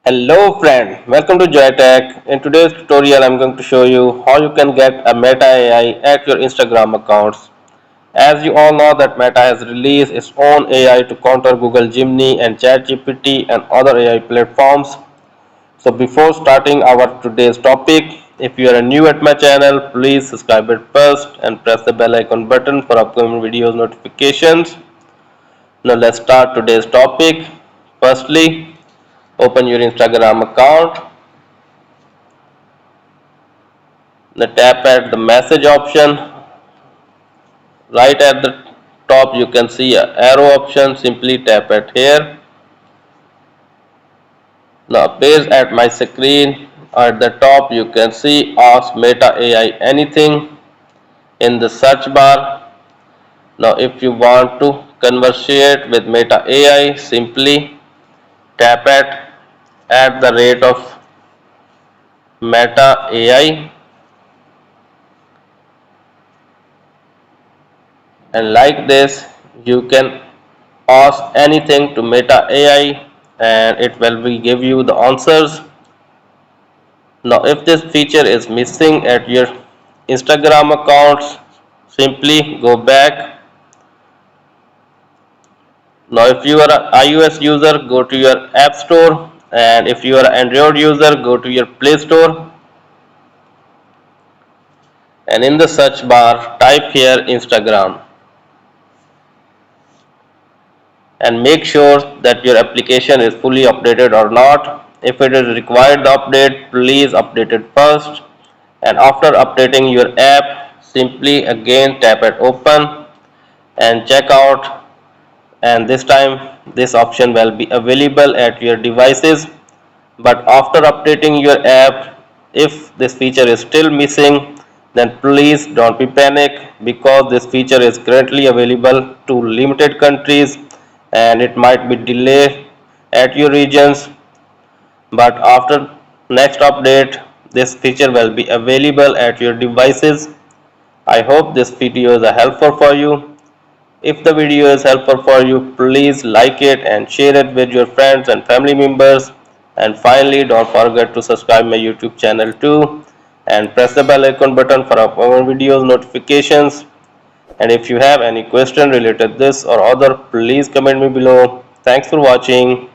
Hello friend, welcome to JoyTech. In today's tutorial I'm going to show you how you can get a Meta AI at your Instagram accounts. As you all know that Meta has released its own AI to counter Google Gemini and ChatGPT and other AI platforms. So before starting our today's topic, if you are new at my channel, please subscribe it first and press the bell icon button for upcoming videos notifications. Now let's start today's topic. Firstly, open your Instagram account. Now tap at the message option. Right at the top you can see a arrow option. Simply tap at here. Now appears at my screen. At the top you can see ask Meta AI anything in the search bar. Now if you want to conversate with Meta AI, simply tap at the rate of Meta AI, and like this you can ask anything to Meta AI and it will give you the answers. Now if this feature is missing at your Instagram accounts, simply go back. Now if you are an iOS user, go to your App Store, and if you are an Android user, go to your Play Store, and in the search bar type here Instagram, and make sure that your application is fully updated or not. If it is required the update, please update it first, and after updating your app, simply again tap at open and check out, and this time this option will be available at your devices. But after updating your app, if this feature is still missing, then please don't be panic, because this feature is currently available to limited countries and it might be delayed at your regions. But after next update, this feature will be available at your devices. I hope this video is helpful for you. If the video is helpful for you, please like it and share it with your friends and family members. And finally, don't forget to subscribe my YouTube channel too, and press the bell icon button for our videos notifications. And if you have any question related to this or other, please comment me below. Thanks for watching.